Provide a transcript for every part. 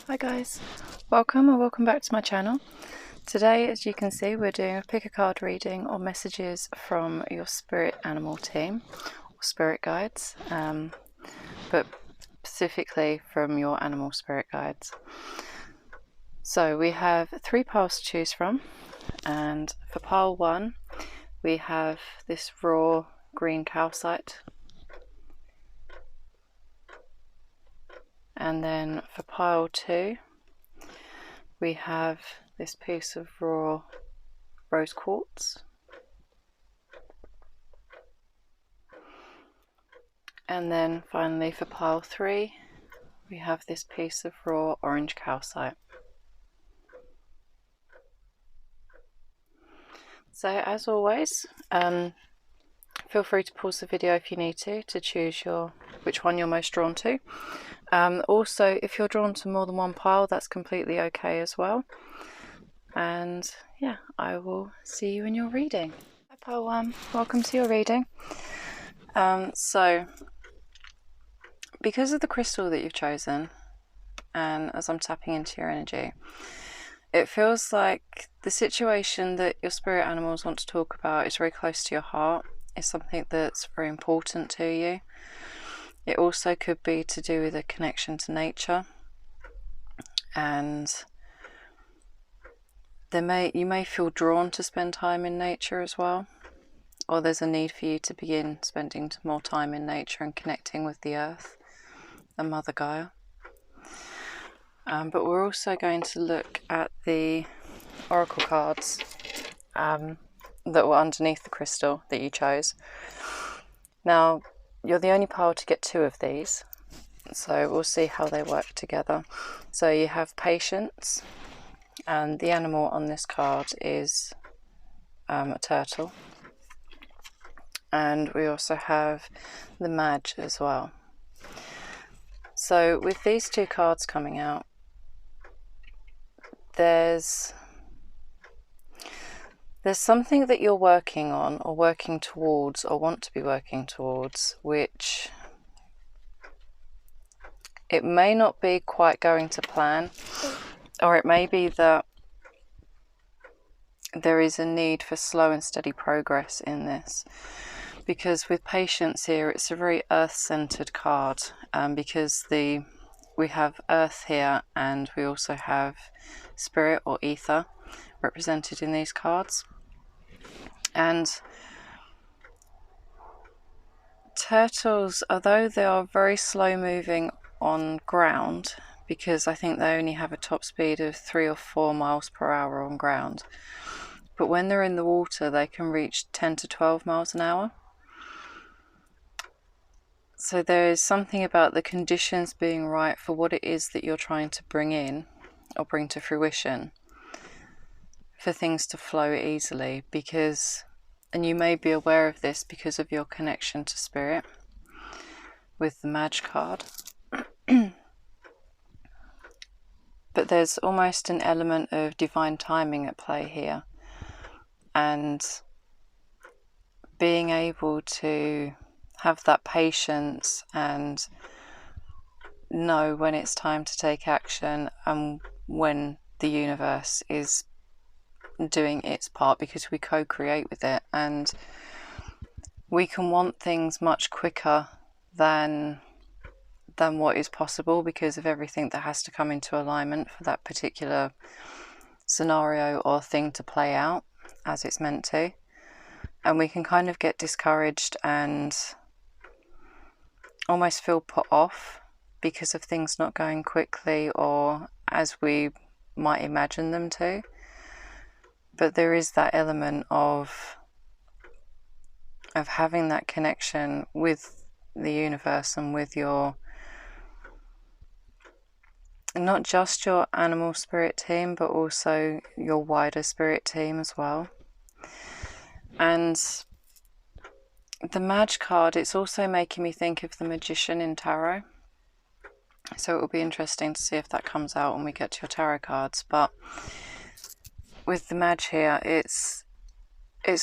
Hi guys, welcome or welcome back to my channel. Today, as you can see, we're doing a pick a card reading or messages from your spirit animal team or spirit guides, but specifically from your animal spirit guides. So we have 3 piles to choose from, and for pile 1 we have this raw green calcite, and then for pile 2 we have this piece of raw rose quartz, and then finally for pile 3 we have this piece of raw orange calcite. So as always, feel free to pause the video if you need to choose which one you're most drawn to. Also, if you're drawn to more than one pile, that's completely okay as well. And yeah, I will see you in your reading. Hi pile 1, welcome to your reading. So because of the crystal that you've chosen, and as I'm tapping into your energy, it feels like the situation that your spirit animals want to talk about is very close to your heart. It's something that's very important to you. It also could be to do with a connection to nature, and you may feel drawn to spend time in nature as well, or there's a need for you to begin spending more time in nature and connecting with the earth and Mother Gaia. But we're also going to look at the oracle cards that were underneath the crystal that you chose. Now, you're the only pile to get 2 of these, so we'll see how they work together. So you have patience, and the animal on this card is a turtle, and we also have the Mage as well. So with these 2 cards coming out, there's something that you're working on or working towards or want to be working towards, which it may not be quite going to plan, or it may be that there is a need for slow and steady progress in this. Because with patience here, it's a very earth-centered card, because we have earth here, and we also have spirit or ether represented in these cards. And turtles, although they are very slow moving on ground, because I think they only have a top speed of 3 or 4 miles per hour on ground, but when they're in the water they can reach 10 to 12 miles an hour. So there is something about the conditions being right for what it is that you're trying to bring in or bring to fruition, for things to flow easily, because, and you may be aware of this because of your connection to spirit with the Mage card, but there's almost an element of divine timing at play here, and being able to have that patience and know when it's time to take action and when the universe is doing its part, because we co-create with it, and we can want things much quicker than what is possible because of everything that has to come into alignment for that particular scenario or thing to play out as it's meant to. And we can kind of get discouraged and almost feel put off because of things not going quickly or as we might imagine them to. But there is that element of having that connection with the universe and with not just your animal spirit team, but also your wider spirit team as well. And the Mage card, it's also making me think of the Magician in tarot. So it will be interesting to see if that comes out when we get to your tarot cards. But with the Mage here, it's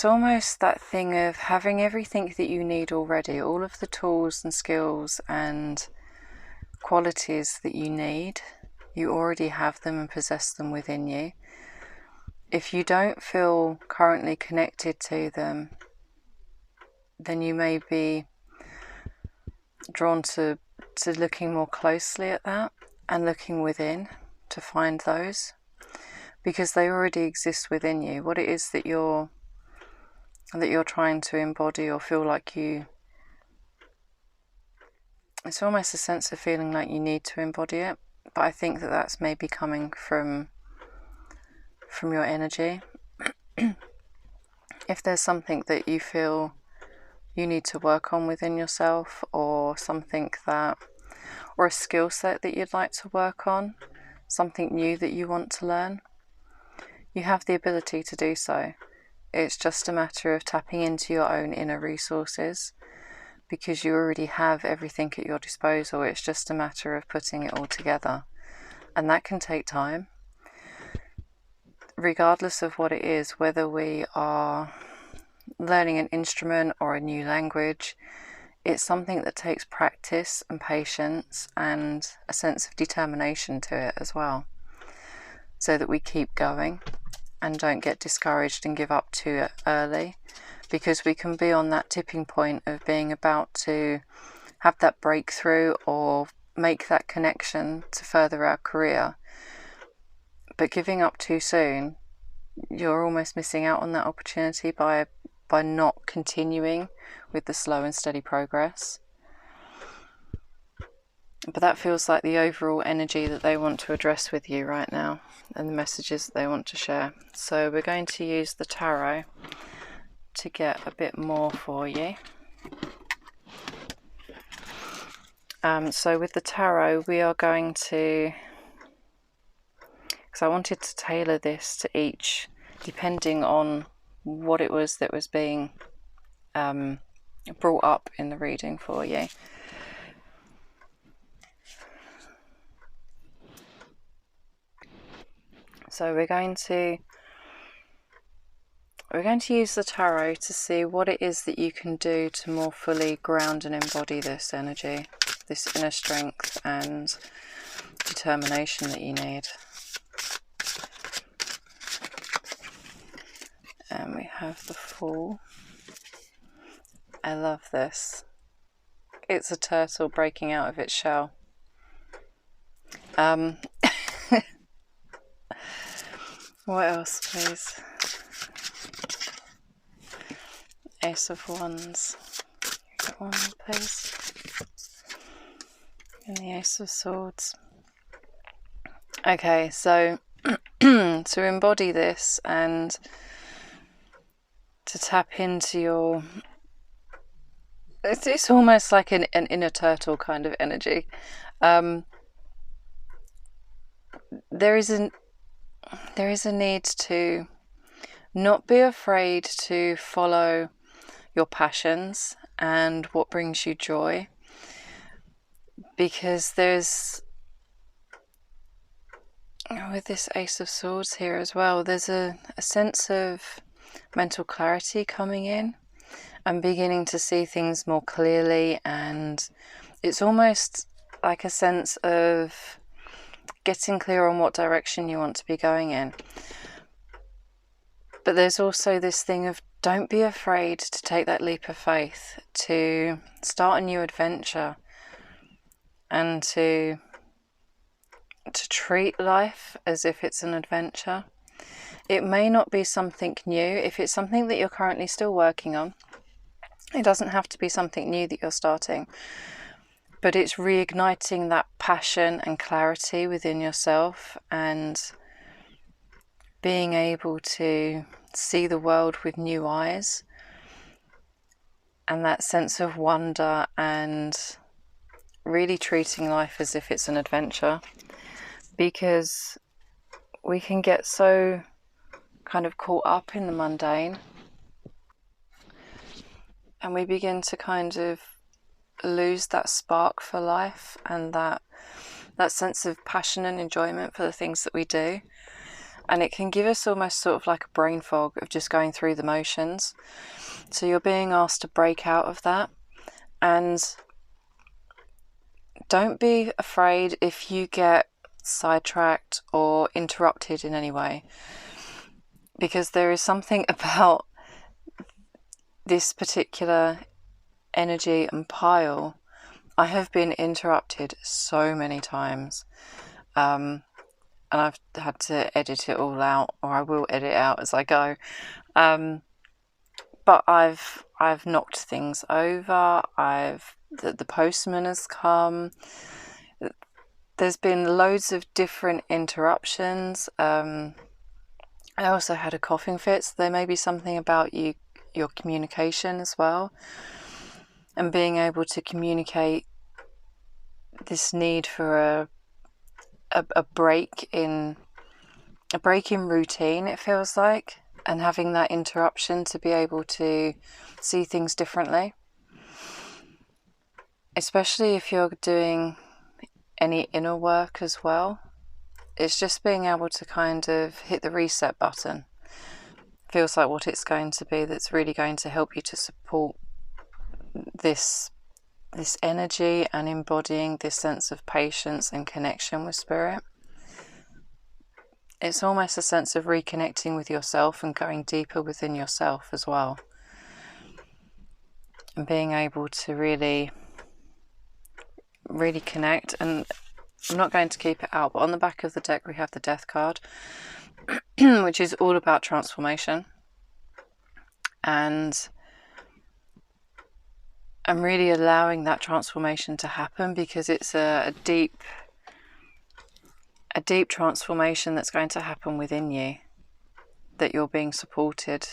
almost that thing of having everything that you need already, all of the tools and skills and qualities that you need You already have them and possess them within you. If you don't feel currently connected to them, then you may be drawn to looking more closely at that and looking within to find those, because they already exist within you. What it is that you're trying to embody or feel like it's almost a sense of feeling like you need to embody it, but I think that that's maybe coming from your energy. If there's something that you feel you need to work on within yourself, or something that, or a skill set that you'd like to work on, something new that you want to learn, you have the ability to do so. It's just a matter of tapping into your own inner resources, because you already have everything at your disposal. It's just a matter of putting it all together, and that can take time. Regardless of what it is, whether we are learning an instrument or a new language, it's something that takes practice and patience and a sense of determination to it as well, so that we keep going and don't get discouraged and give up too early, because we can be on that tipping point of being about to have that breakthrough or make that connection to further our career, but giving up too soon, you're almost missing out on that opportunity by not continuing with the slow and steady progress. But that feels like the overall energy that they want to address with you right now, and the messages that they want to share. So we're going to use the tarot to get a bit more for you. So with the tarot, we are going to, because I wanted to tailor this to each, depending on what it was that was being brought up in the reading for you. So we're going to use the tarot to see what it is that you can do to more fully ground and embody this energy, this inner strength and determination that you need. And we have the Fool. I love this. It's a turtle breaking out of its shell. What else, please? Ace of Wands. Get one, please. And the Ace of Swords. Okay, so to embody this and to tap into your... It's almost like an inner turtle kind of energy. There is a need to not be afraid to follow your passions and what brings you joy, because there's, with this Ace of Swords here as well, there's a sense of mental clarity coming in and beginning to see things more clearly, and it's almost like a sense of getting clear on what direction you want to be going in. But there's also this thing of, don't be afraid to take that leap of faith, to start a new adventure, and to treat life as if it's an adventure. It may not be something new. If it's something that you're currently still working on, it doesn't have to be something new that you're starting, but it's reigniting that passion and clarity within yourself and being able to see the world with new eyes, and that sense of wonder, and really treating life as if it's an adventure, because we can get so kind of caught up in the mundane, and we begin to kind of lose that spark for life and that sense of passion and enjoyment for the things that we do. And it can give us almost sort of like a brain fog of just going through the motions. So you're being asked to break out of that, and don't be afraid if you get sidetracked or interrupted in any way, because there is something about this particular energy and pile. I have been interrupted so many times, and I've had to edit it all out, or I will edit it out as I go. But I've knocked things over. The postman has come. There's been loads of different interruptions. I also had a coughing fit, so there may be something about your communication as well, and being able to communicate this need for a break in routine, it feels like, and having that interruption to be able to see things differently, especially if you're doing any inner work as well. It's just being able to kind of hit the reset button. Feels like what it's going to be that's really going to help you to support this energy and embodying this sense of patience and connection with spirit. It's almost a sense of reconnecting with yourself and going deeper within yourself as well, and being able to really connect. And I'm not going to keep it out, but on the back of the deck we have the Death card, which is all about transformation. And I'm really allowing that transformation to happen, because it's a deep transformation that's going to happen within you, that you're being supported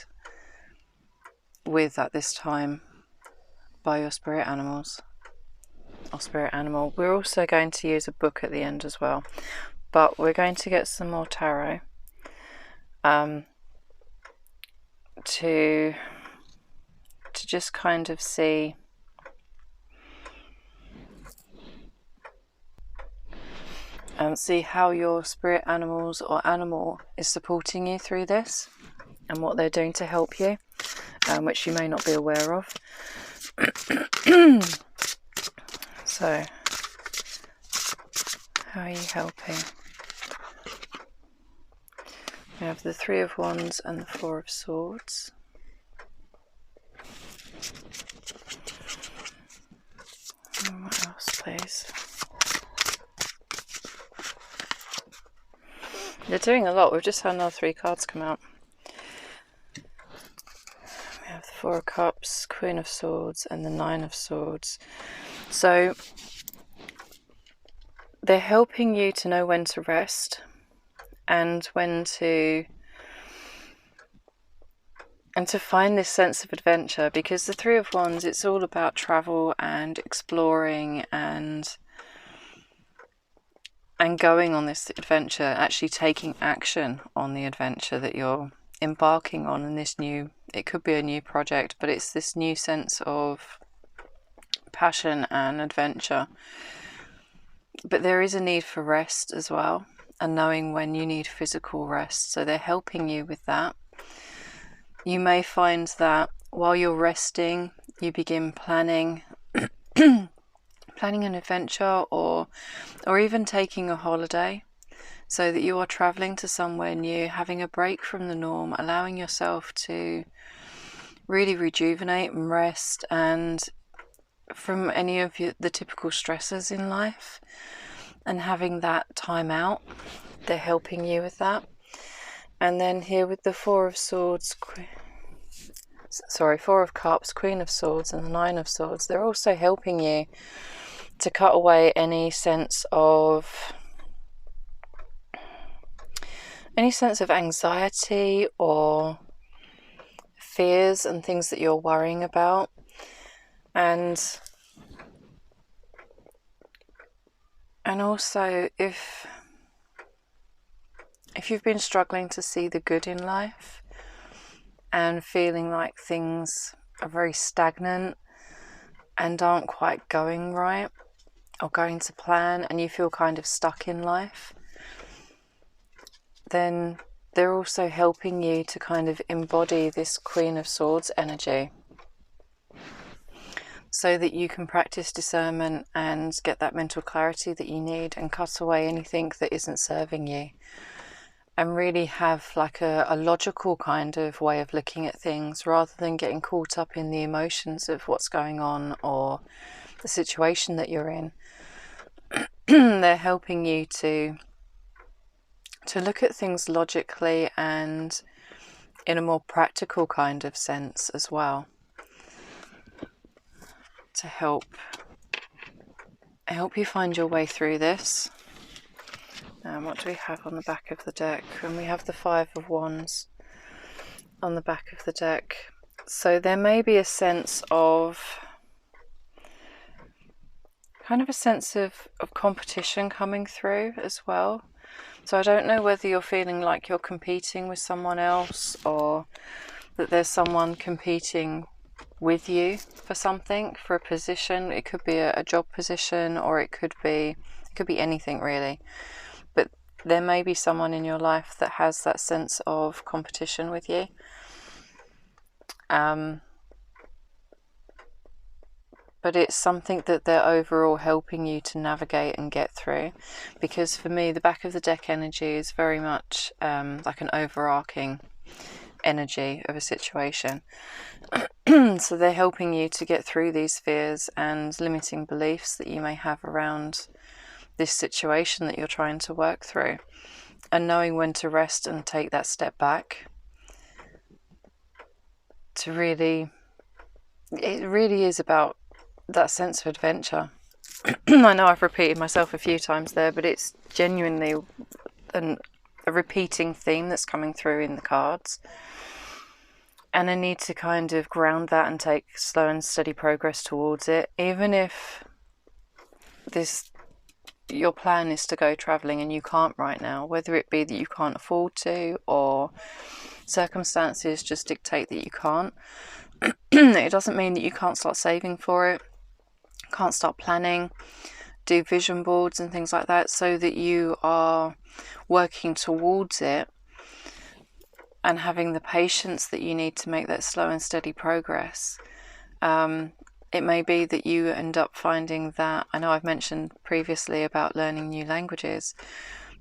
with at this time by your spirit animals or spirit animal. We're also going to use a book at the end as well, but we're going to get some more tarot to just kind of see how your spirit animals or animal is supporting you through this, and what they're doing to help you, which you may not be aware of. So, how are you helping? We have the Three of Wands and the Four of Swords. And what else, please? They're doing a lot. We've just had another 3 cards come out. We have the Four of Cups, Queen of Swords, and the Nine of Swords. So they're helping you to know when to rest and when to find this sense of adventure, because the Three of Wands, it's all about travel and exploring and going on this adventure, actually taking action on the adventure that you're embarking on, and this new, it could be a new project, but it's this new sense of passion and adventure. But there is a need for rest as well, and knowing when you need physical rest, so they're helping you with that. You may find that while you're resting, you begin planning an adventure, or even taking a holiday, so that you are traveling to somewhere new, having a break from the norm, allowing yourself to really rejuvenate and rest, and from any of the typical stresses in life, and having that time out. They're helping you with that. And then here with the Four of Swords, Four of Cups, Queen of Swords, and the Nine of Swords, they're also helping you to cut away any sense of anxiety or fears and things that you're worrying about. And also, if you've been struggling to see the good in life and feeling like things are very stagnant and aren't quite going right or going to plan, and you feel kind of stuck in life, then they're also helping you to kind of embody this Queen of Swords energy. so that you can practice discernment and get that mental clarity that you need and cut away anything that isn't serving you, and really have like a logical kind of way of looking at things rather than getting caught up in the emotions of what's going on or the situation that you're in. They're helping you to look at things logically and in a more practical kind of sense as well, to help you find your way through this. What do we have on the back of the deck? And we have the Five of Wands on the back of the deck. So there may be a sense of kind of a sense of competition coming through as well. So I don't know whether you're feeling like you're competing with someone else, or that there's someone competing with you for something, for a position. It could be a job position, or it could be anything really. But there may be someone in your life that has that sense of competition with you. But it's something that they're overall helping you to navigate and get through. Because for me, the back of the deck energy is very much like an overarching energy of a situation. So they're helping you to get through these fears and limiting beliefs that you may have around this situation that you're trying to work through, and knowing when to rest and take that step back to really, it really is about that sense of adventure. I know I've repeated myself a few times there, but it's genuinely a repeating theme that's coming through in the cards. And I need to kind of ground that and take slow and steady progress towards it. Even if your plan is to go travelling and you can't right now, whether it be that you can't afford to or circumstances just dictate that you can't, it doesn't mean that you can't start saving for it, can't start planning, do vision boards and things like that, so that you are working towards it and having the patience that you need to make that slow and steady progress. It may be that you end up finding that, I know I've mentioned previously about learning new languages,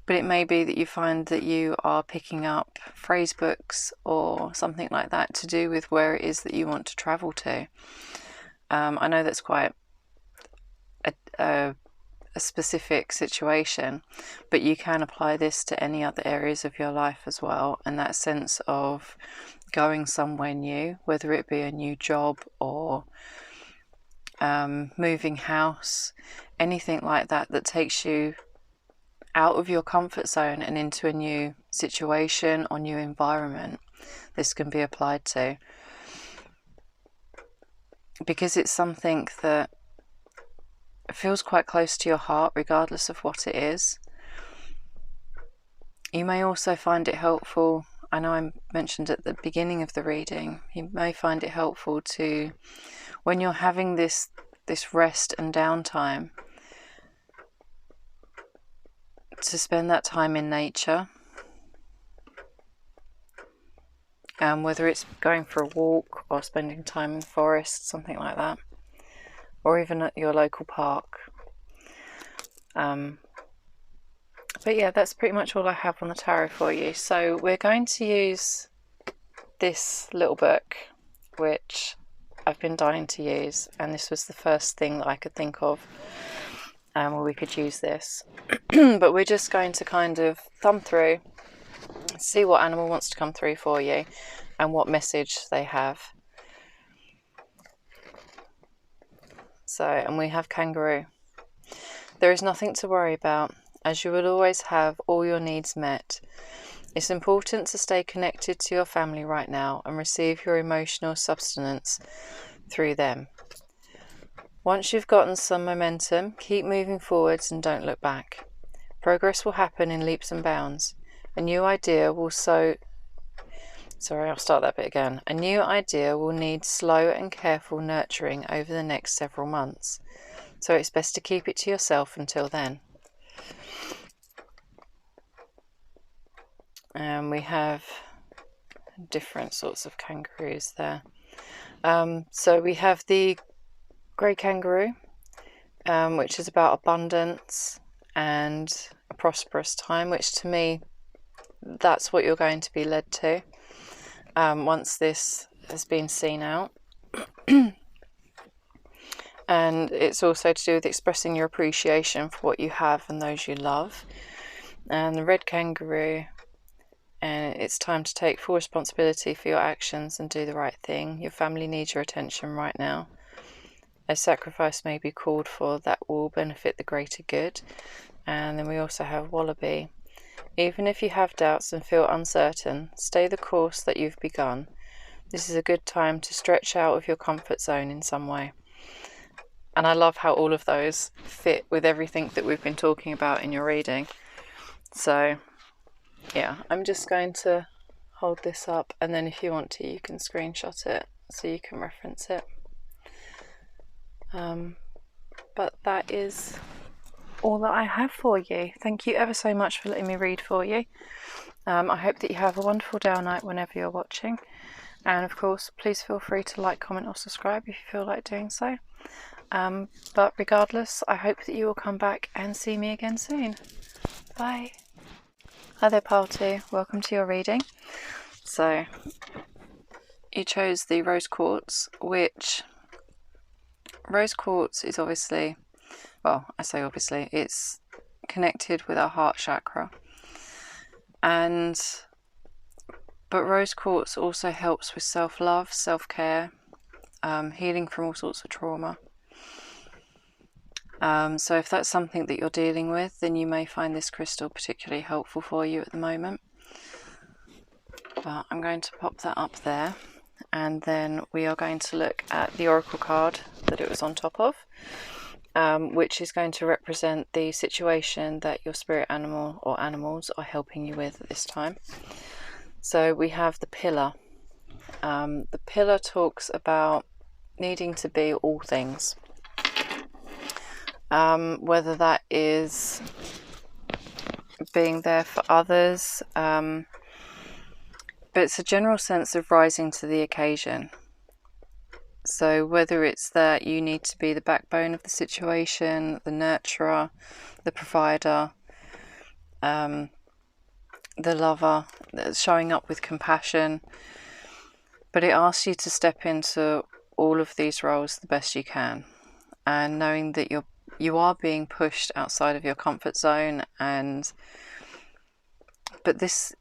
but it may be that you find that you are picking up phrase books or something like that to do with where it is that you want to travel to. I know that's quite a specific situation, but you can apply this to any other areas of your life as well, and that sense of going somewhere new, whether it be a new job or moving house, anything like that that takes you out of your comfort zone and into a new situation or new environment. This can be applied to, because it's something that feels quite close to your heart regardless of what it is. You may also find it helpful, I know I mentioned at the beginning of the reading, you may find it helpful to, when you're having this rest and downtime, to spend that time in nature, whether it's going for a walk or spending time in the forest, something like that, or even at your local park. But yeah, that's pretty much all I have on the tarot for you. So we're going to use this little book, which I've been dying to use, and this was the first thing that I could think of where we could use this. But we're just going to kind of thumb through, see what animal wants to come through for you and what message they have. So, and we have kangaroo. There is nothing to worry about, as you will always have all your needs met. It's important to stay connected to your family right now and receive your emotional sustenance through them. Once you've gotten some momentum, keep moving forwards and don't look back. Progress will happen in leaps and bounds. A new idea will A new idea will need slow and careful nurturing over the next several months, so it's best to keep it to yourself until then. And we have different sorts of kangaroos there. So we have the grey kangaroo, which is about abundance and a prosperous time, which to me, that's what you're going to be led to once this has been seen out. And it's also to do with expressing your appreciation for what you have and those you love. And the red kangaroo, and it's time to take full responsibility for your actions and do the right thing. Your family needs your attention right now. A sacrifice may be called for that will benefit the greater good. And then we also have wallaby. Even if you have doubts and feel uncertain, stay the course that you've begun. This is a good time to stretch out of your comfort zone in some way. And I love how all of those fit with everything that we've been talking about in your reading. So yeah, I'm just going to hold this up, and then if you want to, you can screenshot it so you can reference it. But that is all that I have for you. Thank you ever so much for letting me read for you. I hope that you have a wonderful day or night whenever you're watching. And of course, please feel free to like, comment or subscribe if you feel like doing so. But regardless, I hope that you will come back and see me again soon. Bye. Hi there, Pile 2. Welcome to your reading. So, you chose the rose quartz, which rose quartz is obviously, well, I say obviously, it's connected with our heart chakra. But rose quartz also helps with self-love, self-care, healing from all sorts of trauma. So if that's something that you're dealing with, then you may find this crystal particularly helpful for you at the moment. But I'm going to pop that up there, and then we are going to look at the oracle card that it was on top of, which is going to represent the situation that your spirit animal or animals are helping you with at this time. So we have the pillar. The pillar talks about needing to be all things. Whether that is being there for others, but it's a general sense of rising to the occasion. So whether it's that you need to be the backbone of the situation, the nurturer, the provider, the lover, showing up with compassion, but it asks you to step into all of these roles the best you can, and knowing that you are being pushed outside of your comfort zone, but this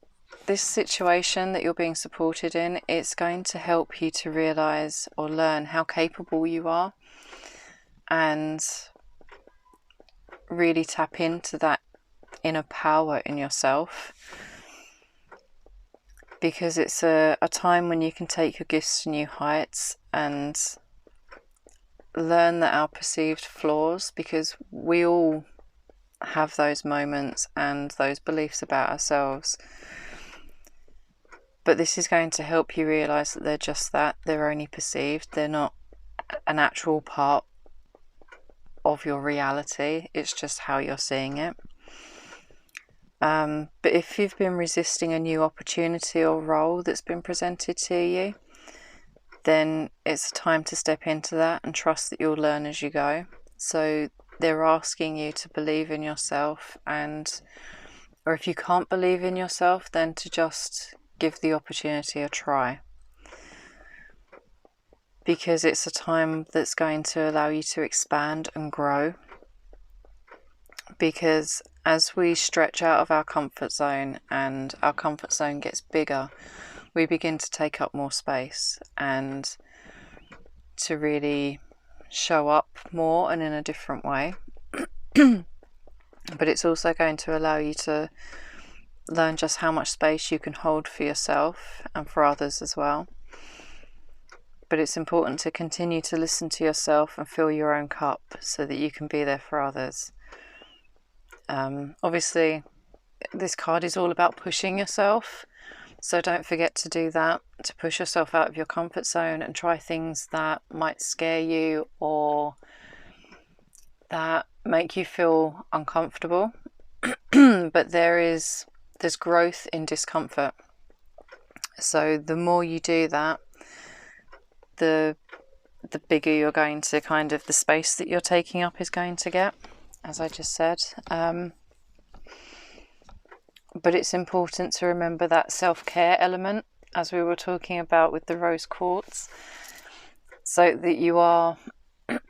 situation that you're being supported in, it's going to help you to realize or learn how capable you are, and really tap into that inner power in yourself, because it's a time when you can take your gifts to new heights and learn that our perceived flaws, because we all have those moments and those beliefs about ourselves, but this is going to help you realize that they're just that, they're only perceived, they're not an actual part of your reality, it's just how you're seeing it. But if you've been resisting a new opportunity or role that's been presented to you, then it's a time to step into that and trust that you'll learn as you go. So they're asking you to believe in yourself, or if you can't believe in yourself, then to just give the opportunity a try, because it's a time that's going to allow you to expand and grow. Because as we stretch out of our comfort zone and our comfort zone gets bigger, we begin to take up more space and to really show up more and in a different way. But it's also going to allow you to learn just how much space you can hold for yourself and for others as well. But it's important to continue to listen to yourself and fill your own cup so that you can be there for others. Obviously, this card is all about pushing yourself, so don't forget to do that, to push yourself out of your comfort zone and try things that might scare you or that make you feel uncomfortable. But there's growth in discomfort. So the more you do that, the the bigger you're going to kind of, the space that you're taking up is going to get, as I just said. But it's important to remember that self-care element, as we were talking about with the rose quartz, so that you are,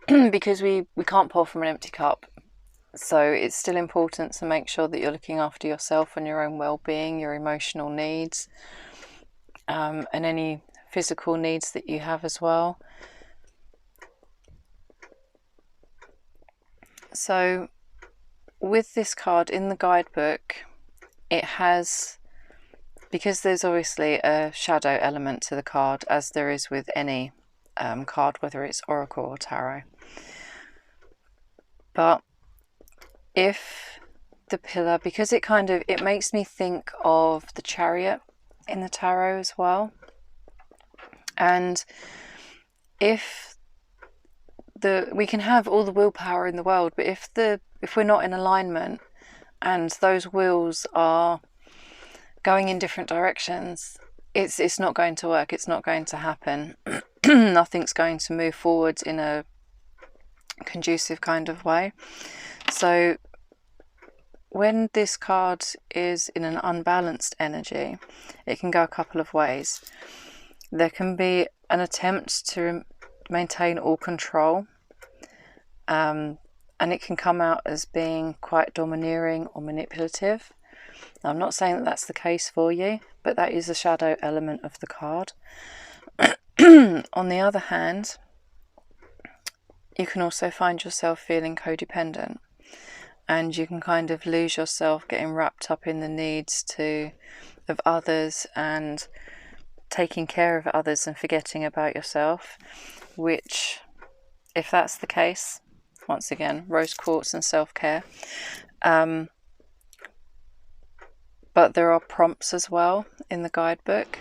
because we can't pour from an empty cup, so it's still important to make sure that you're looking after yourself and your own well-being, your emotional needs, and any physical needs that you have as well. So with this card in the guidebook, it has, because there's obviously a shadow element to the card, as there is with any card, whether it's oracle or tarot. But if the pillar, because it kind of, it makes me think of the Chariot in the tarot as well. And if we can have all the willpower in the world, but if we're not in alignment and those wheels are going in different directions, it's not going to work, it's not going to happen. Nothing's going to move forward in a conducive kind of way. So when this card is in an unbalanced energy, it can go a couple of ways. There can be an attempt to maintain all control, and it can come out as being quite domineering or manipulative. Now, I'm not saying that that's the case for you, but that is a shadow element of the card. On the other hand, you can also find yourself feeling codependent, and you can kind of lose yourself getting wrapped up in the needs of others and taking care of others and forgetting about yourself, which, if that's the case, once again, rose quartz and self-care. But there are prompts as well in the guidebook,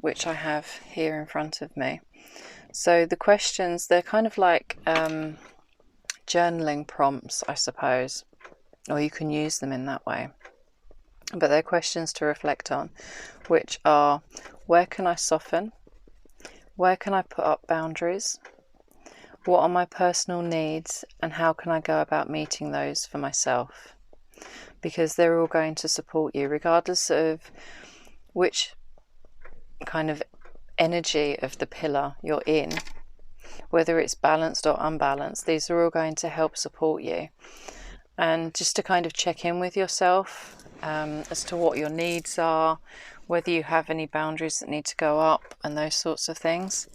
which I have here in front of me. So the questions, they're kind of like journaling prompts, I suppose, or you can use them in that way. But they're questions to reflect on, which are: where can I soften? Where can I put up boundaries? What are my personal needs, and how can I go about meeting those for myself? Because they're all going to support you, regardless of which kind of energy of the pillar you're in, whether it's balanced or unbalanced. These are all going to help support you. And just to kind of check in with yourself as to what your needs are, whether you have any boundaries that need to go up, and those sorts of things.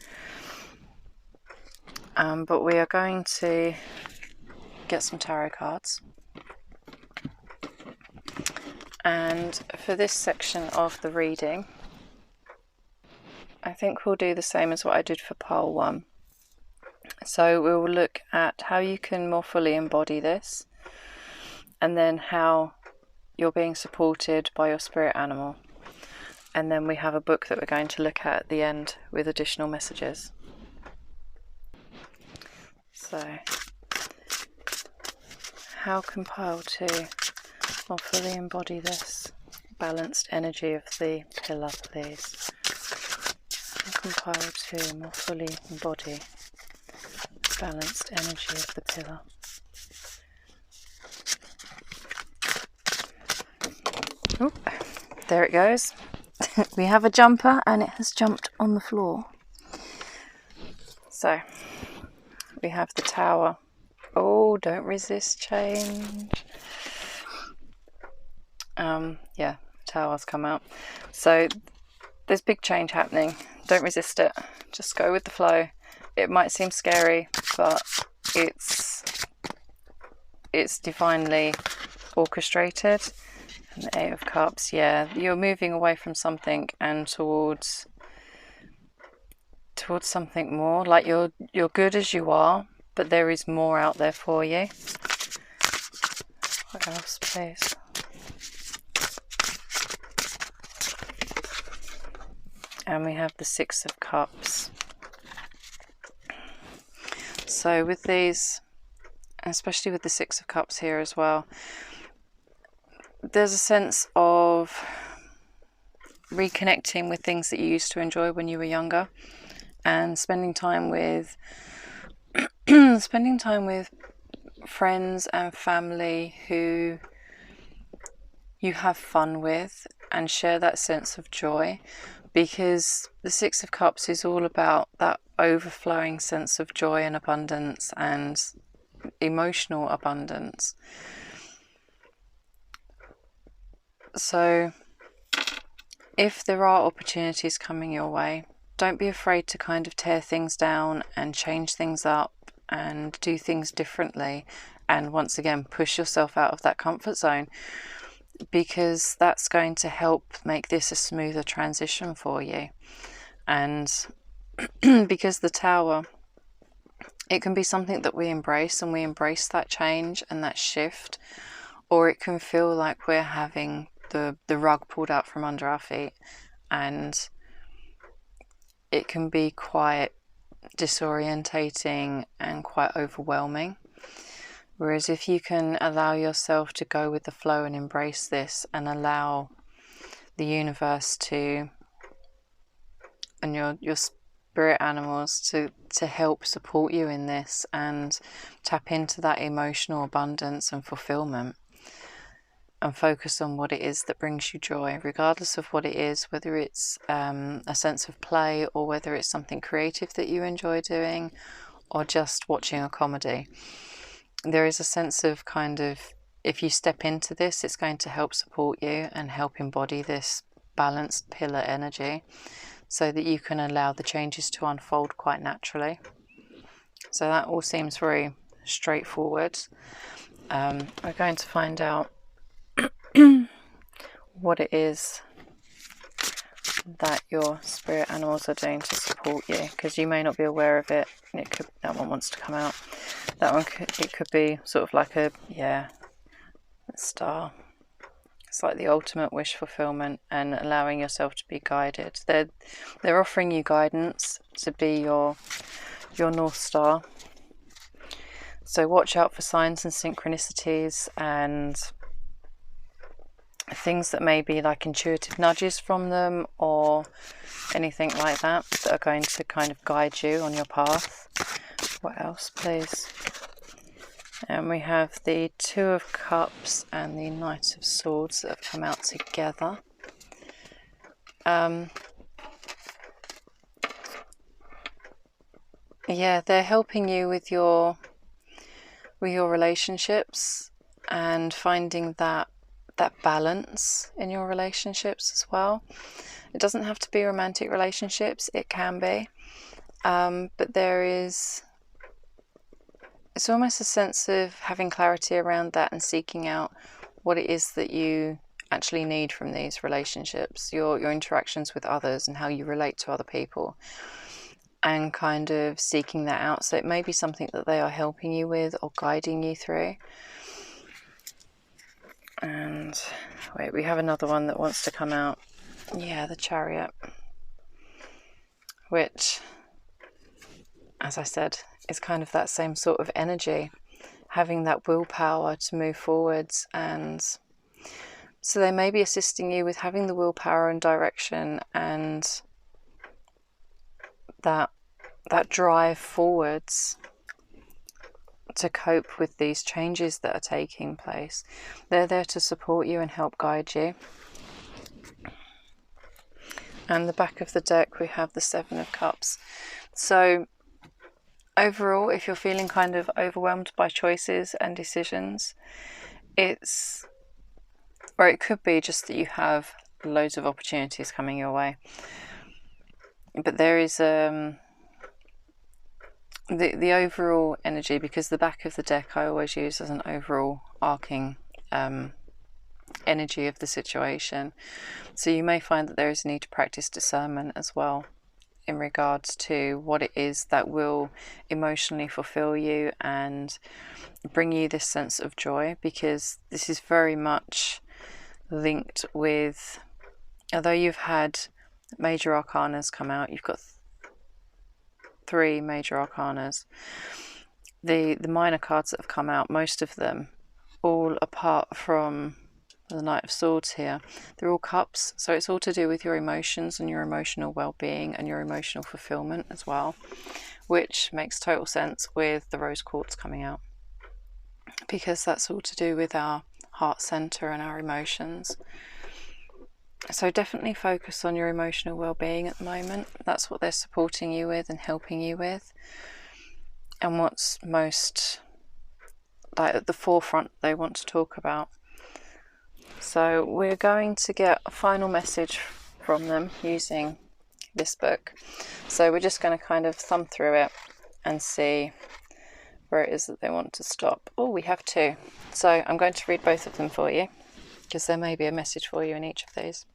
But we are going to get some tarot cards. And for this section of the reading, I think we'll do the same as what I did for pile 1. So we will look at how you can more fully embody this, and then how you're being supported by your spirit animal. And then we have a book that we're going to look at the end with additional messages. So, how can pile 2 more fully embody this balanced energy of the pillar, please? How can pile 2 more fully embody the balanced energy of the pillar? Oh, there it goes. We have a jumper and it has jumped on the floor. So we have the Tower. Oh, don't resist change. Yeah, Tower's come out. So there's big change happening. Don't resist it. Just go with the flow. It might seem scary, but it's divinely orchestrated. And the 8 of Cups, yeah, you're moving away from something and towards something more. Like you're good as you are, but there is more out there for you. What else, please? And we have the 6 of Cups. So with these, especially with the 6 of Cups here as well, there's a sense of reconnecting with things that you used to enjoy when you were younger, and spending time with friends and family who you have fun with and share that sense of joy, because the Six of Cups is all about that overflowing sense of joy and abundance and emotional abundance. So if there are opportunities coming your way, don't be afraid to kind of tear things down and change things up and do things differently, and once again push yourself out of that comfort zone, because that's going to help make this a smoother transition for you. And because the Tower, it can be something that we embrace, and we embrace that change and that shift, or it can feel like we're having the rug pulled out from under our feet, and it can be quite disorientating and quite overwhelming. Whereas if you can allow yourself to go with the flow and embrace this, and allow the universe to, and your spirit animals to help support you in this and tap into that emotional abundance and fulfillment, and focus on what it is that brings you joy, regardless of what it is, whether it's a sense of play, or whether it's something creative that you enjoy doing, or just watching a comedy. There is a sense of kind of, if you step into this, it's going to help support you and help embody this balanced pillar energy, so that you can allow the changes to unfold quite naturally. So that all seems very straightforward. We're going to find out what it is that your spirit animals are doing to support you, because you may not be aware of it. It could, that one wants to come out. That one it could be sort of like a star. It's like the ultimate wish fulfillment and allowing yourself to be guided. They're offering you guidance to be your North Star. So watch out for signs and synchronicities and things that may be like intuitive nudges from them, or anything like that are going to kind of guide you on your path. What else, please? And we have the Two of Cups and the Knight of Swords that have come out together. Yeah, they're helping you with your relationships and finding that balance in your relationships as well. It doesn't have to be romantic relationships, it can be, but it's almost a sense of having clarity around that and seeking out what it is that you actually need from these relationships, your interactions with others and how you relate to other people, and kind of seeking that out. So it may be something that they are helping you with or guiding you through. And wait, we have another one that wants to come out. Yeah, the Chariot, which, as I said, is kind of that same sort of energy, having that willpower to move forwards. And so they may be assisting you with having the willpower and direction and that drive forwards to cope with these changes that are taking place. They're there to support you and help guide you. And the back of the deck, we have the Seven of Cups. So overall, if you're feeling kind of overwhelmed by choices and decisions, it could be just that you have loads of opportunities coming your way. But there is the overall energy, because the back of the deck I always use as an overall arcing energy of the situation. So you may find that there is a need to practice discernment as well in regards to what it is that will emotionally fulfill you and bring you this sense of joy, because this is very much linked with, although you've had major arcanas come out, you've got 3 major arcanas. The minor cards that have come out, most of them all apart from the Knight of Swords here. They're all cups, so it's all to do with your emotions and your emotional well-being and your emotional fulfillment as well, which makes total sense with the rose quartz coming out, because that's all to do with our heart center and our emotions. So definitely focus on your emotional well-being at the moment. That's what they're supporting you with and helping you with, and what's most like at the forefront they want to talk about. So we're going to get a final message from them using this book. So we're just going to kind of thumb through it and see where it is that they want to stop. Oh, we have two. So I'm going to read both of them for you, because there may be a message for you in each of these.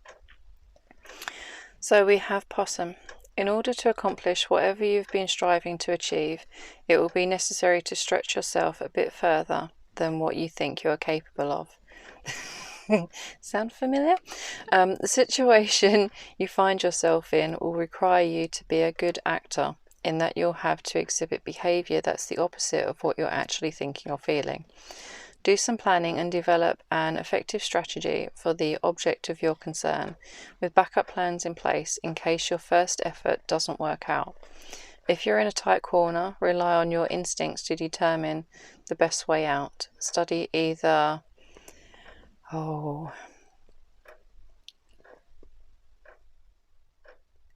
So we have Possum. In order to accomplish whatever you've been striving to achieve, it will be necessary to stretch yourself a bit further than what you think you are capable of. Sound familiar? The situation you find yourself in will require you to be a good actor, in that you'll have to exhibit behaviour that's the opposite of what you're actually thinking or feeling. Do some planning and develop an effective strategy for the object of your concern, with backup plans in place in case your first effort doesn't work out. If you're in a tight corner, rely on your instincts to determine the best way out. Study either...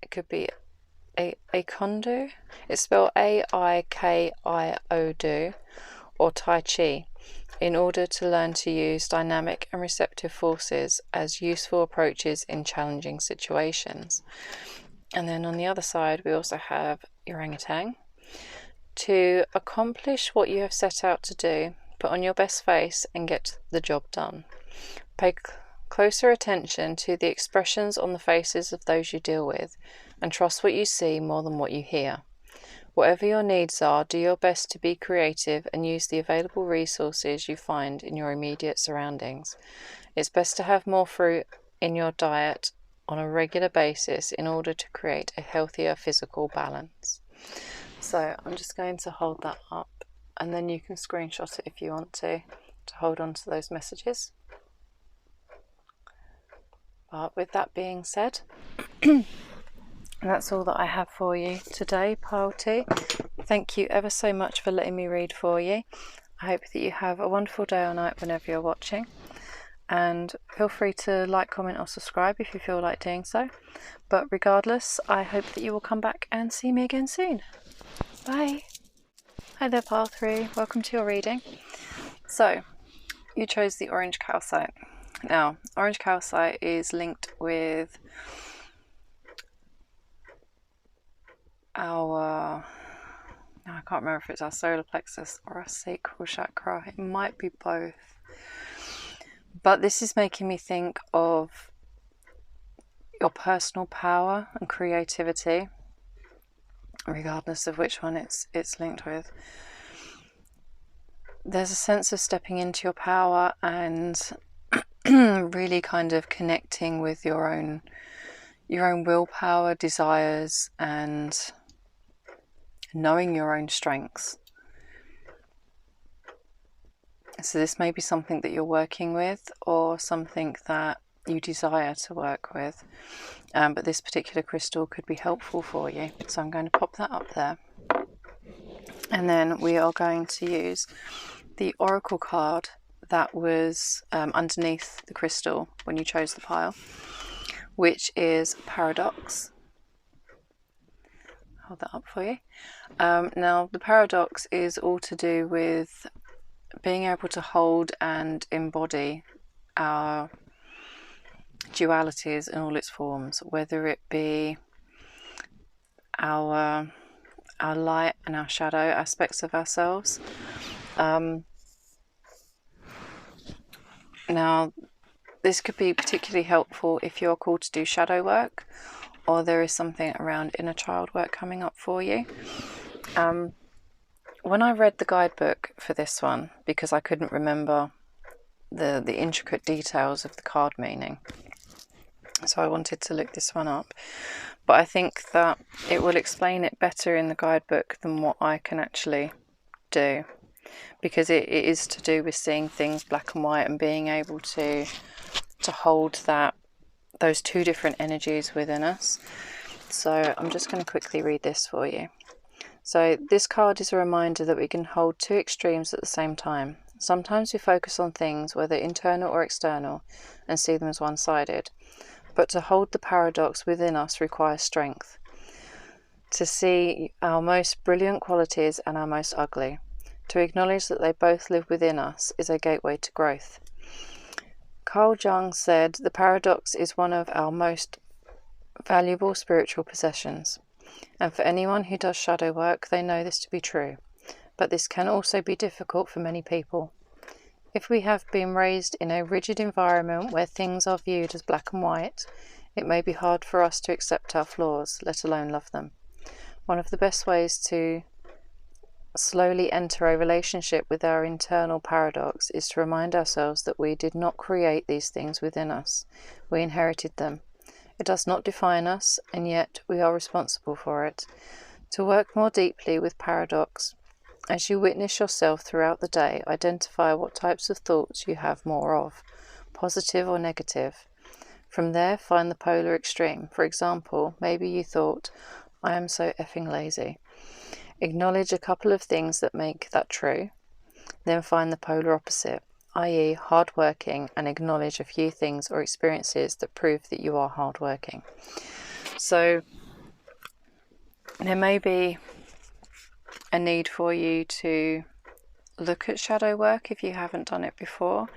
it could be Aikido. It's spelled Aikio, or Tai Chi, in order to learn to use dynamic and receptive forces as useful approaches in challenging situations. And then on the other side we also have orangutan. To accomplish what you have set out to do, put on your best face and get the job done. Pay closer attention to the expressions on the faces of those you deal with, and trust what you see more than what you hear. Whatever your needs are, do your best to be creative and use the available resources you find in your immediate surroundings. It's best to have more fruit in your diet on a regular basis in order to create a healthier physical balance. So I'm just going to hold that up, and then you can screenshot it if you want to hold on to those messages. But with that being said, that's all that I have for you today, Pile 2. Thank you ever so much for letting me read for you. I hope that you have a wonderful day or night whenever you're watching. And feel free to like, comment or subscribe if you feel like doing so. But regardless, I hope that you will come back and see me again soon. Bye! Hi there, Pile 3. Welcome to your reading. So, you chose the orange calcite. Now, orange calcite is linked with our, I can't remember if it's our solar plexus or our sacral chakra. It might be both. But this is making me think of your personal power and creativity, regardless of which one it's linked with. There's a sense of stepping into your power and really kind of connecting with your own willpower, desires, and knowing your own strengths. So this may be something that you're working with, or something that you desire to work with, but this particular crystal could be helpful for you. So I'm going to pop that up there, and then we are going to use the oracle card that was underneath the crystal when you chose the pile, which is Paradox. Hold that up for you. Now, the paradox is all to do with being able to hold and embody our dualities in all its forms, whether it be our light and our shadow aspects of ourselves. Now, this could be particularly helpful if you're called to do shadow work, or there is something around inner child work coming up for you. When I read the guidebook for this one, because I couldn't remember the intricate details of the card meaning, so I wanted to look this one up, but I think that it will explain it better in the guidebook than what I can actually do. because it is to do with seeing things black and white and being able to hold those two different energies within us. So I'm just going to quickly read this for you. So this card is a reminder that we can hold two extremes at the same time. Sometimes we focus on things, whether internal or external, and see them as one-sided. But to hold the paradox within us requires strength. To see our most brilliant qualities and our most ugly. To acknowledge that they both live within us is a gateway to growth. Carl Jung said, "The paradox is one of our most valuable spiritual possessions." And for anyone who does shadow work, they know this to be true. But this can also be difficult for many people. If we have been raised in a rigid environment where things are viewed as black and white, it may be hard for us to accept our flaws, let alone love them. One of the best ways to slowly enter a relationship with our internal paradox is to remind ourselves that we did not create these things within us. We inherited them. It does not define us, and yet we are responsible for it. To work more deeply with paradox, as you witness yourself throughout the day, identify what types of thoughts you have more of, positive or negative. From there, find the polar extreme. For example, maybe you thought, "I am so effing lazy." Acknowledge a couple of things that make that true. Then find the polar opposite, i.e. hardworking, and acknowledge a few things or experiences that prove that you are hardworking. So there may be a need for you to look at shadow work if you haven't done it before,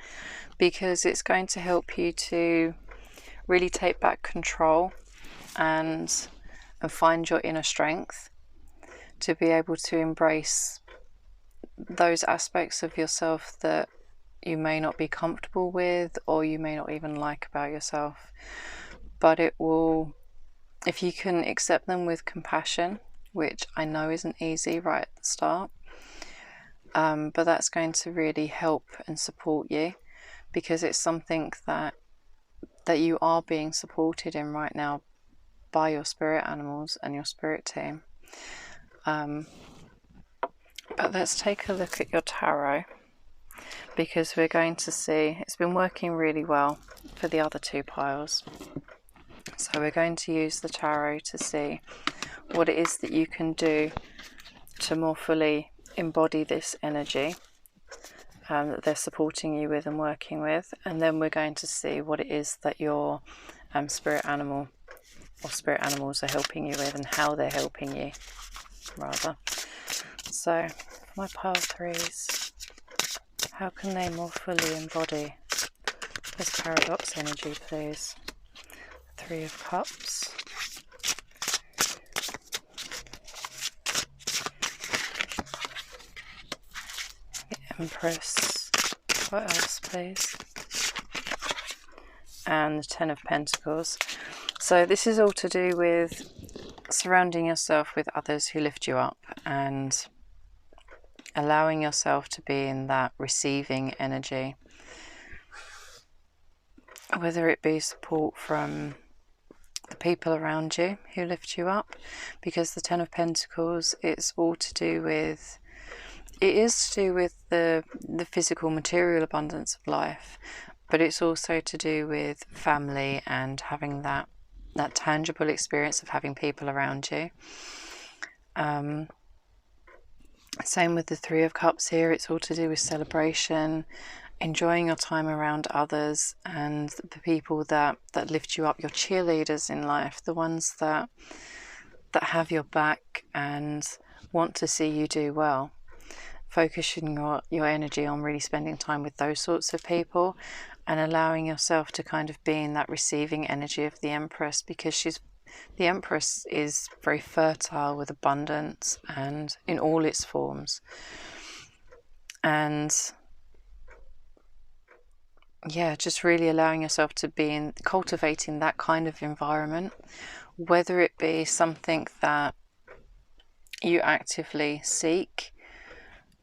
because it's going to help you to really take back control and find your inner strength to be able to embrace those aspects of yourself that you may not be comfortable with or you may not even like about yourself. But it will, if you can accept them with compassion, which I know isn't easy right at the start, but that's going to really help and support you, because it's something that you are being supported in right now by your spirit animals and your spirit team. But let's take a look at your tarot, because we're going to see it's been working really well for the other two piles. So we're going to use the tarot to see what it is that you can do to more fully embody this energy that they're supporting you with and working with. And then we're going to see what it is that your spirit animal or spirit animals are helping you with and how they're helping you, rather. So, my pile threes, how can they more fully embody this paradox energy, please? Three of Cups, the Empress, what else, please? And the Ten of Pentacles. So this is all to do with surrounding yourself with others who lift you up and allowing yourself to be in that receiving energy, whether it be support from the people around you who lift you up, because the Ten of Pentacles, it's all to do with, it is to do with the physical material abundance of life, but it's also to do with family and having that tangible experience of having people around you. Same with the Three of Cups here, it's all to do with celebration, enjoying your time around others and the people that lift you up, your cheerleaders in life, the ones that have your back and want to see you do well. Focusing your energy on really spending time with those sorts of people and allowing yourself to kind of be in that receiving energy of the Empress, because the Empress is very fertile with abundance and in all its forms. And yeah, just really allowing yourself to be in cultivating that kind of environment, whether it be something that you actively seek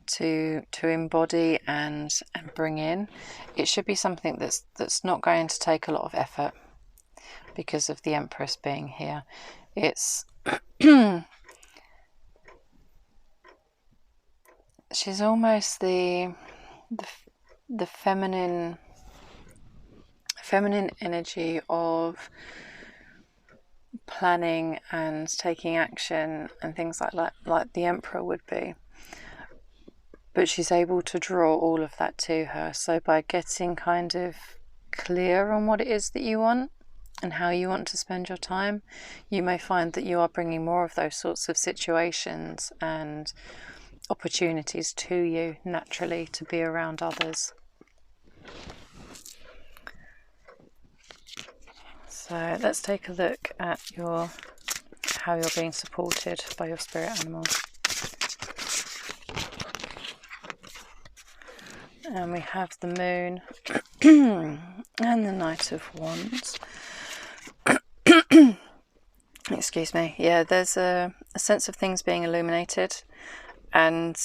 to embody and bring in. It should be something that's not going to take a lot of effort, because of the Empress being here. It's she's almost the feminine energy of planning and taking action and things like the Emperor would be. But she's able to draw all of that to her. So by getting kind of clear on what it is that you want and how you want to spend your time, you may find that you are bringing more of those sorts of situations and opportunities to you naturally to be around others. So let's take a look at how you're being supported by your spirit animals. And we have the Moon and the Knight of Wands. Excuse me. Yeah, there's a sense of things being illuminated, and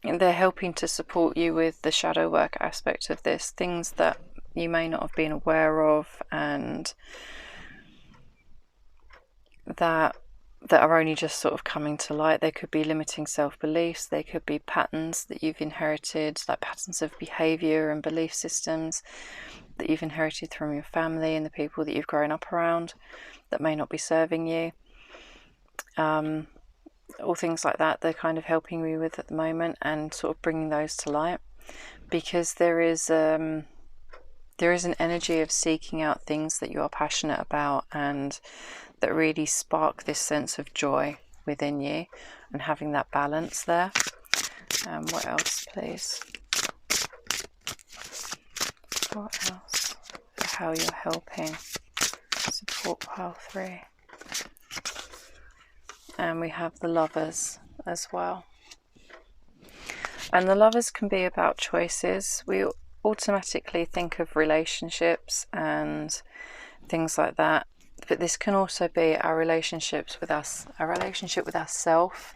they're helping to support you with the shadow work aspect of this, things that you may not have been aware of and that are only just sort of coming to light. They could be limiting self-beliefs, they could be patterns that you've inherited, like patterns of behaviour and belief systems that you've inherited from your family and the people that you've grown up around that may not be serving you. All things like that, they're kind of helping me with at the moment and sort of bringing those to light, because there is an energy of seeking out things that you are passionate about and that really spark this sense of joy within you, and having that balance there. What else, please? What else? How you're helping support pile 3. And we have the Lovers as well. And the Lovers can be about choices. We automatically think of relationships and things like that, but this can also be our relationships with us, our relationship with ourselves,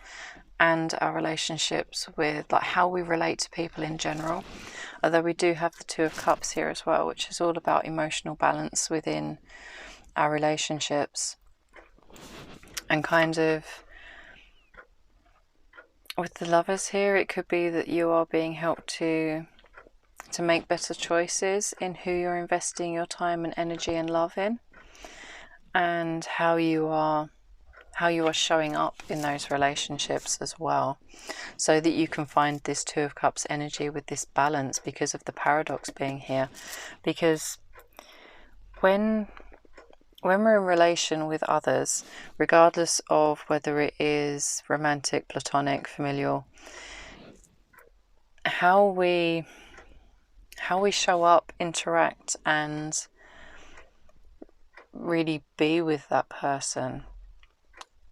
and our relationships with like how we relate to people in general. Although we do have the Two of Cups here as well, which is all about emotional balance within our relationships. And kind of with the Lovers here, it could be that you are being helped to make better choices in who you're investing your time and energy and love in, and how you are showing up in those relationships as well, so that you can find this Two of Cups energy with this balance, because of the paradox being here. Because when we're in relation with others, regardless of whether it is romantic, platonic, familial, how we show up, interact, and really be with that person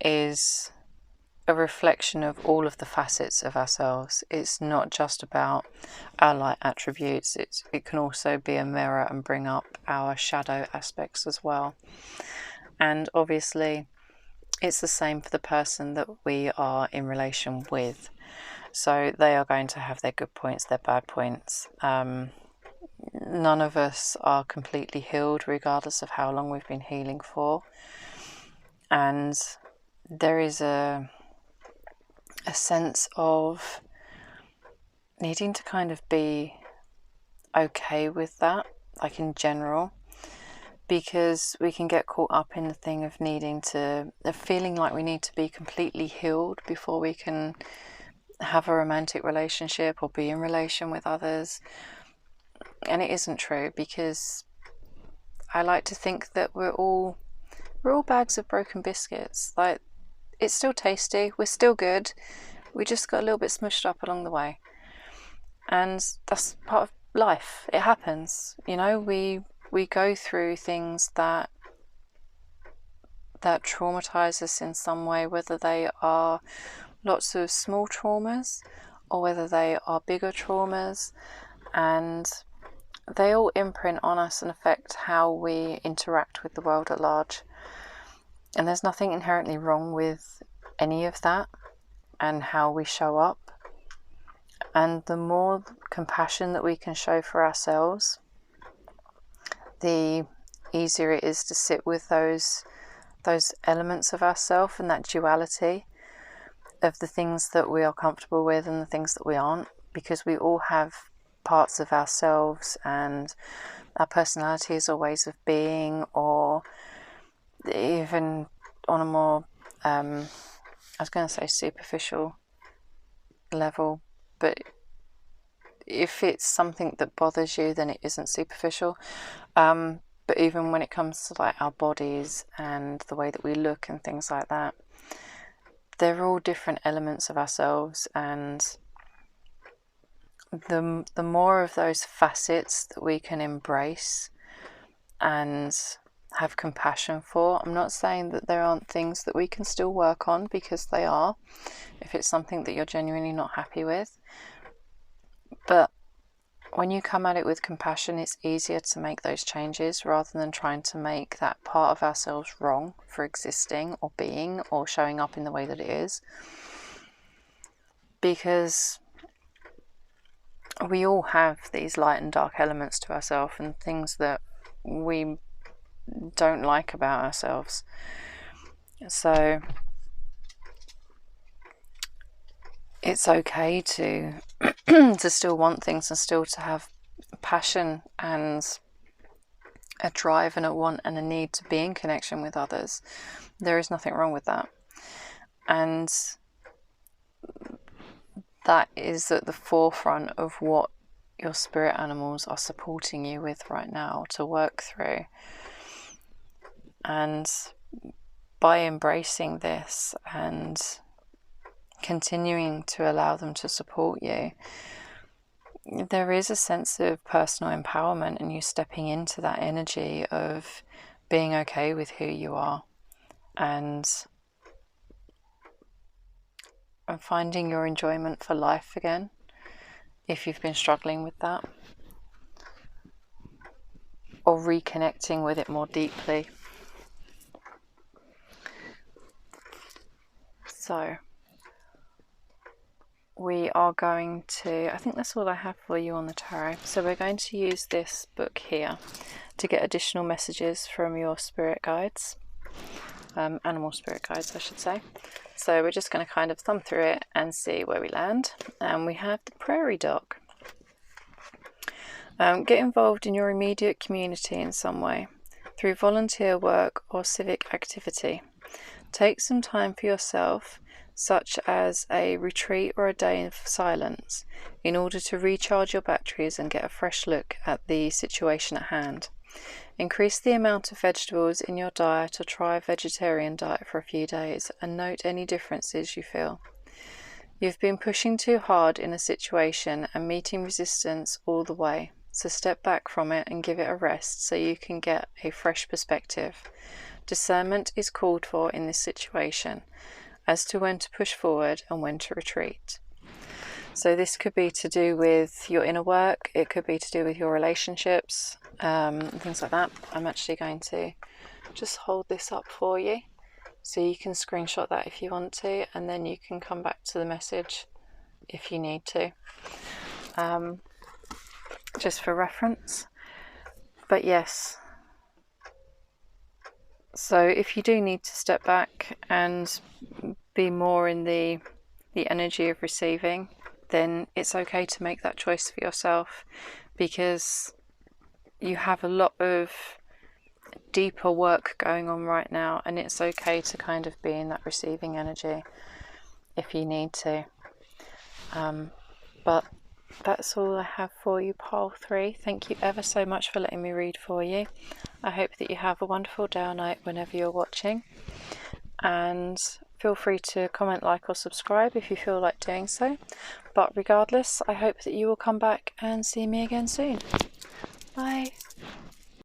is a reflection of all of the facets of ourselves. It's not just about our light attributes, it can also be a mirror and bring up our shadow aspects as well. And obviously it's the same for the person that we are in relation with. So they are going to have their good points, their bad points. None of us are completely healed, regardless of how long we've been healing for. And there is a sense of needing to kind of be okay with that, like in general, because we can get caught up in the thing of feeling like we need to be completely healed before we can have a romantic relationship or be in relation with others. And it isn't true, because I like to think that we're all bags of broken biscuits. Like, it's still tasty, we're still good, we just got a little bit smushed up along the way, and that's part of life. It happens, you know. We go through things that traumatize us in some way, whether they are lots of small traumas or whether they are bigger traumas, and they all imprint on us and affect how we interact with the world at large. And there's nothing inherently wrong with any of that and how we show up. And the more compassion that we can show for ourselves, the easier it is to sit with those elements of ourselves and that duality, of the things that we are comfortable with and the things that we aren't, because we all have parts of ourselves and our personalities or ways of being, or even on a more, I was going to say superficial level, but if it's something that bothers you, then it isn't superficial. But even when it comes to like our bodies and the way that we look and things like that, they're all different elements of ourselves, and the more of those facets that we can embrace and have compassion for. I'm not saying that there aren't things that we can still work on, because they are, if it's something that you're genuinely not happy with. But when you come at it with compassion, it's easier to make those changes rather than trying to make that part of ourselves wrong for existing or being or showing up in the way that it is. Because we all have these light and dark elements to ourselves and things that we don't like about ourselves. So it's okay to to still want things and still to have passion and a drive and a want and a need to be in connection with others. There is nothing wrong with that. And that is at the forefront of what your spirit animals are supporting you with right now to work through. And by embracing this and continuing to allow them to support you, there is a sense of personal empowerment, and you stepping into that energy of being okay with who you are and finding your enjoyment for life again, if you've been struggling with that, or reconnecting with it more deeply. So we are going to, I think that's all I have for you on the tarot. So we're going to use this book here to get additional messages from your spirit guides, animal spirit guides I should say. So we're just going to kind of thumb through it and see where we land. And we have the prairie dog. Get involved in your immediate community in some way, through volunteer work or civic activity. Take some time for yourself, such as a retreat or a day of silence, in order to recharge your batteries and get a fresh look at the situation at hand. Increase the amount of vegetables in your diet or try a vegetarian diet for a few days and note any differences you feel. You've been pushing too hard in a situation and meeting resistance all the way, so step back from it and give it a rest so you can get a fresh perspective. Discernment is called for in this situation as to when to push forward and when to retreat. So this could be to do with your inner work, it could be to do with your relationships, things like that. I'm actually going to just hold this up for you so you can screenshot that if you want to, and then you can come back to the message if you need to, just for reference. But yes, so if you do need to step back and be more in the energy of receiving, then it's okay to make that choice for yourself, because you have a lot of deeper work going on right now, and it's okay to kind of be in that receiving energy if you need to. But that's all I have for you, pile 3. Thank you ever so much for letting me read for you. I hope that you have a wonderful day or night whenever you're watching, and feel free to comment, like or subscribe if you feel like doing so. But regardless, I hope that you will come back and see me again soon. Bye.